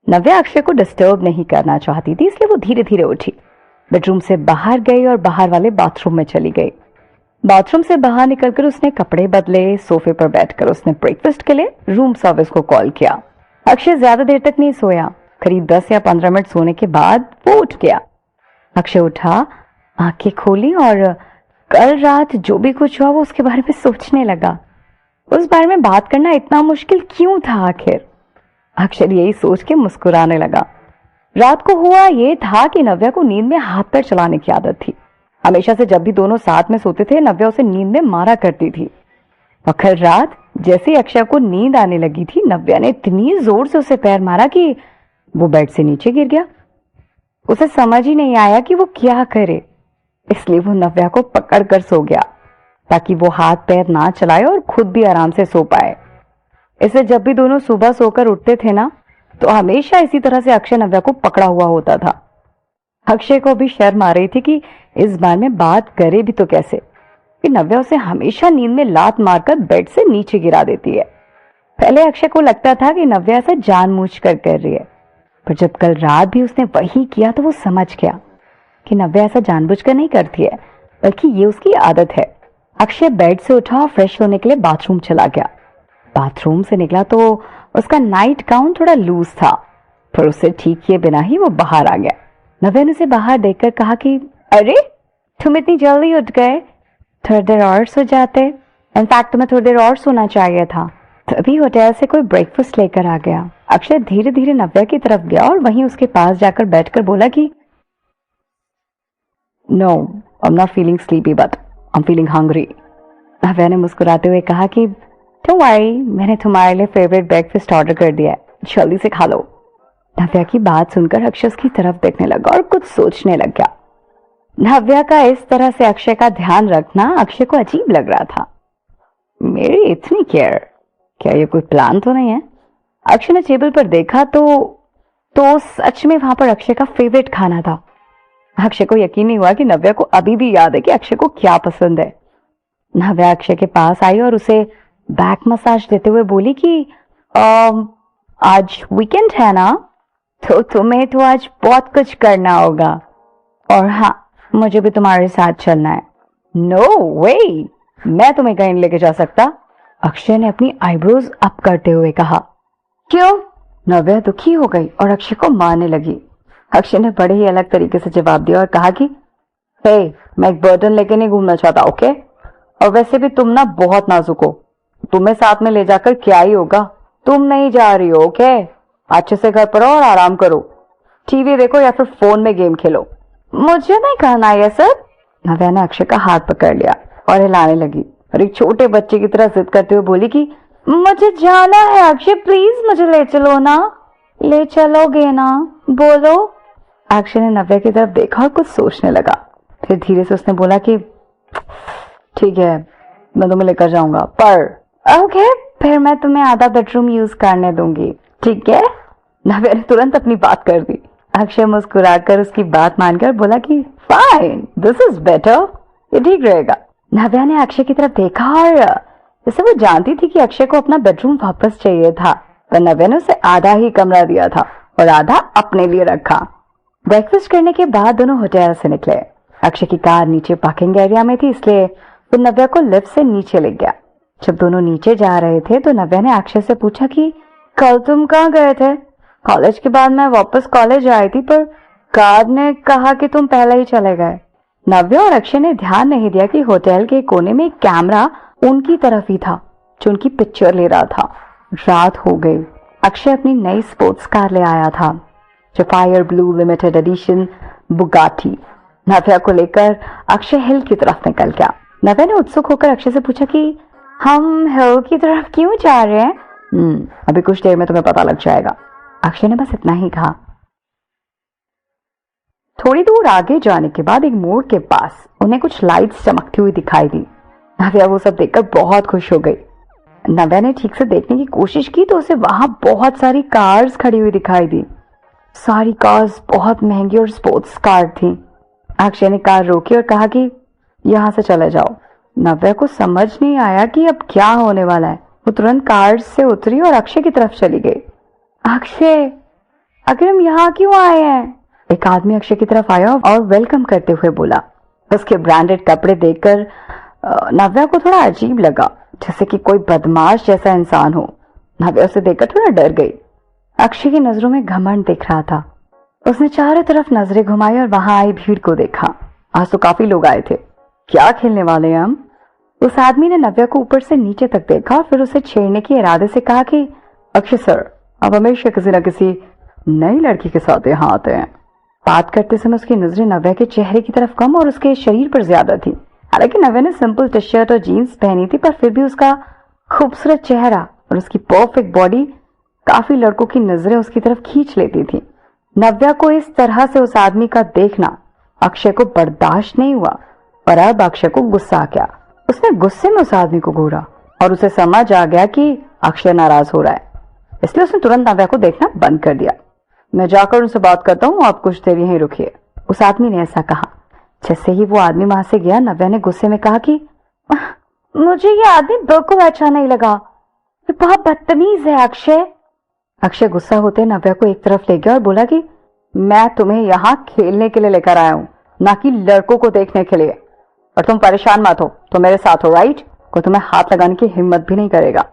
नव्या अक्षय को डिस्टर्ब नहीं करना चाहती थी, इसलिए वो धीरे धीरे उठी, बेडरूम से बाहर गई और बाहर वाले बाथरूम में चली गई। बाथरूम से बाहर निकलकर उसने कपड़े बदले, सोफे पर बैठकर उसने ब्रेकफास्ट के लिए रूम सर्विस को कॉल किया। अक्षय ज्यादा देर तक नहीं सोया, करीब 10 या 15 मिनट सोने के बाद वो उठ गया। अक्षय उठा, आंखें खोली और कल रात जो भी कुछ हुआ वो उसके बारे में सोचने लगा। उस बारे में बात करना इतना मुश्किल क्यों था आखिर? अक्षय यही सोच के मुस्कुराने लगा। रात को हुआ ये था कि नव्या को नींद में हाथ पैर चलाने की आदत थी। हमेशा से जब भी दोनों साथ में सोते थे, नव्या उसे नींद में मारा करती थी। और कल रात जैसे अक्षय को नींद आने लगी थी, नव्या ने इतनी जोर से उसे पैर मारा कि वो बेड से नीचे गिर गया। उसे समझ ही नहीं आया कि वो क्या करे, इसलिए वो नव्या को पकड़ कर सो गया ताकि वो हाथ पैर ना चलाए और खुद भी आराम से सो पाए। इससे जब भी दोनों सुबह सोकर उठते थे ना, तो हमेशा इसी तरह से अक्षय नव्या को पकड़ा हुआ होता था। अक्षय को भी शर्म आ रही थी कि इस बार में बात करे भी तो कैसे, कि नव्या उसे हमेशा नींद में लात मारकर बेड से नीचे गिरा देती है। पहले अक्षय को लगता था कि नव्या ऐसा जानबूझकर कर रही है, पर जब कल रात भी उसने वही किया तो वो समझ गया कि नव्या ऐसा जानबूझकर नहीं करती है, बल्कि ये उसकी आदत है। अक्षय बेड से उठा और फ्रेश होने के लिए बाथरूम चला गया। बाथरूम से निकला तो उसका नाइट गाउन थोड़ा लूज था, पर उसे ठीक किए बिना ही वो बाहर आ गया। नव्या ने उसे बाहर देखकर कहा कि अरे तुम इतनी जल्दी उठ गए, थोड़ी देर और सो जाते। इनफैक्ट तुम्हें थोड़ी देर और सोना चाहिए था। तभी होटल से कोई ब्रेकफास्ट लेकर आ गया। अक्षय धीरे धीरे नव्या की तरफ गया और वहीं उसके पास जाकर बैठकर बोला कि no, I am not feeling sleepy but I am feeling hungry. Navya ने मुस्कुराते हुए कहा कि डोंट वरी, मैंने तुम्हारे लिए फेवरेट ब्रेकफास्ट ऑर्डर कर दिया है, जल्दी से खा लो। नव्या की बात सुनकर अक्षय उसकी तरफ देखने लगा और कुछ सोचने लग गया। नव्या का इस तरह से अक्षय का ध्यान रखना अक्षय को अजीब लग रहा था। मेरी इतनी केयर, क्या ये कोई प्लान तो नहीं है? अक्षय ने टेबल पर देखा तो सच में वहां पर अक्षय का फेवरेट खाना था। अक्षय को यकीन नहीं हुआ कि नव्या को अभी भी याद है कि अक्षय को क्या पसंद है। नव्या अक्षय के पास आई और उसे बैक मसाज देते हुए बोली कि आज वीकेंड है ना, तो तुम्हें तो आज बहुत कुछ करना होगा, और हाँ, मुझे भी तुम्हारे साथ चलना है। नो वे, मैं तुम्हें कहीं लेके जा सकता, अक्षय ने अपनी आईब्रोज अप करते हुए कहा। क्यों? नव्या दुखी हो गई और अक्षय को मारने लगी। अक्षय ने बड़े ही अलग तरीके से जवाब दिया और कहा कि हे, मैं एक बर्डन लेके नहीं घूमना चाहता, ओके? और वैसे भी तुम ना बहुत नाजुक हो, तुम्हें साथ में ले जाकर क्या ही होगा। तुम नहीं जा रही हो, ओके? अच्छे से घर पर और आराम करो, टीवी देखो या फिर फोन में गेम खेलो। मुझे नहीं करना ये सब। नव्या ने अक्षय का हाथ पकड़ लिया और हिलाने लगी और एक छोटे बच्चे की तरह जिद करते हुए बोली कि मुझे जाना है अक्षय, प्लीज मुझे ले चलो ना। ले चलोगे ना? बोलो। अक्षय ने नव्या की तरफ देखा और कुछ सोचने लगा। फिर धीरे से उसने बोला कि ठीक है, मैं तुम्हें लेकर जाऊंगा, पर ओके, फिर मैं तुम्हें आधा बेडरूम यूज करने दूंगी, ठीक है? नव्या ने तुरंत अपनी बात कर दी। अक्षय मुस्कुराकर उसकी बात मानकर बोला कि फाइन, दिस इज बेटर, ये ठीक रहेगा। नव्या ने अक्षय की तरफ देखा और जैसे वो जानती थी कि अक्षय को अपना बेडरूम वापस चाहिए था, पर नव्या ने उसे आधा ही कमरा दिया था और आधा अपने लिए रखा। ब्रेकफास्ट करने के बाद दोनों होटल से निकले। अक्षय की कार नीचे पार्किंग एरिया में थी, इसलिए वो नव्या को लिफ्ट से नीचे ले गया। जब दोनों नीचे जा रहे थे तो नव्या ने अक्षय से पूछा कि कल तुम कहाँ गए थे? कॉलेज के बाद मैं वापस कॉलेज आई थी, पर गार्ड ने कहा कि तुम पहले ही चले गए। नव्या और अक्षय ने ध्यान नहीं दिया कि होटल के कोने में एक कैमरा उनकी तरफ ही था जो उनकी पिक्चर ले रहा था। रात हो गई। अक्षय अपनी नई स्पोर्ट्स कार ले आया था, जो fire blue limited edition Bugatti. Navya को लेकर अक्षय हिल की तरफ निकल गया। नव्या ने उत्सुक होकर अक्षय से पूछा कि हम हिल की तरफ क्यों जा रहे हैं? अभी कुछ देर में तुम्हें पता लग जाएगा, अक्षय ने बस इतना ही कहा। थोड़ी दूर आगे जाने के बाद एक मोड़ के पास उन्हें कुछ लाइट्स चमकती हुई दिखाई दी। नव्या वो सब देखकर बहुत खुश हो गई। नव्या ने ठीक से देखने की कोशिश की तो उसे वहां बहुत सारी कार्स खड़ी हुई दिखाई दी। सारी कार्स बहुत महंगी और स्पोर्ट्स कार थी। अक्षय ने कार रोकी और कहा कि यहां से चले जाओ। नव्या को समझ नहीं आया कि अब क्या होने वाला है। वो तुरंत कार से उतरी और अक्षय की तरफ चली गई। अक्षय, आखिर हम यहाँ क्यों आए हैं? एक आदमी अक्षय की तरफ आया और वेलकम करते हुए बोला। उसके ब्रांडेड कपड़े देखकर नव्या को थोड़ा अजीब लगा, जैसे कि कोई बदमाश जैसा इंसान हो। नव्या उसे देखकर थोड़ा डर गई। अक्षय की नजरों में घमंड दिख रहा था। उसने चारों तरफ नजरें घुमाई और वहां आई भीड़ को देखा। आज तो काफी लोग आए थे। क्या खेलने वाले हैं हम? उस आदमी ने नव्या को ऊपर से नीचे तक देखा और फिर उसे छेड़ने के इरादे से कहा कि अक्षय सर, आप हमेशा किसी न किसी नई लड़की के साथ यहाँ आते हैं। बात करते समय उसकी नजरें नव्या के चेहरे की तरफ कम और उसके शरीर पर ज्यादा थी। हालांकि नव्या ने सिंपल टी शर्ट और जीन्स पहनी थी, पर फिर भी उसका खूबसूरत चेहरा और उसकी परफेक्ट बॉडी काफी लड़कों की नजरें उसकी तरफ खींच लेती थी। नव्या को इस तरह से उस आदमी का देखना अक्षय को बर्दाश्त नहीं हुआ और अब अक्षय को गुस्सा आ गया। उसने गुस्से में उस आदमी को घूरा और उसे समझ आ गया कि अक्षय नाराज हो रहा है, इसलिए उसने तुरंत नव्या को देखना बंद कर दिया। मैं जाकर उनसे बात करता हूँ, आप कुछ देर यहीं रुकिए, उस आदमी ने ऐसा कहा। जैसे ही वो आदमी वहां से गया, नव्या ने गुस्से में कहा कि मुझे ये आदमी बिल्कुल अच्छा नहीं लगा, ये बहुत बदतमीज है अक्षय। अक्षय गुस्सा होते नव्या को एक तरफ ले गया और बोला कि मैं तुम्हें यहाँ खेलने के लिए लेकर आया हूँ, ना कि लड़कों को देखने के लिए। और तुम परेशान मत हो, तो मेरे साथ हो, राइट? कोई तुम्हें हाथ लगाने की हिम्मत भी नहीं करेगा।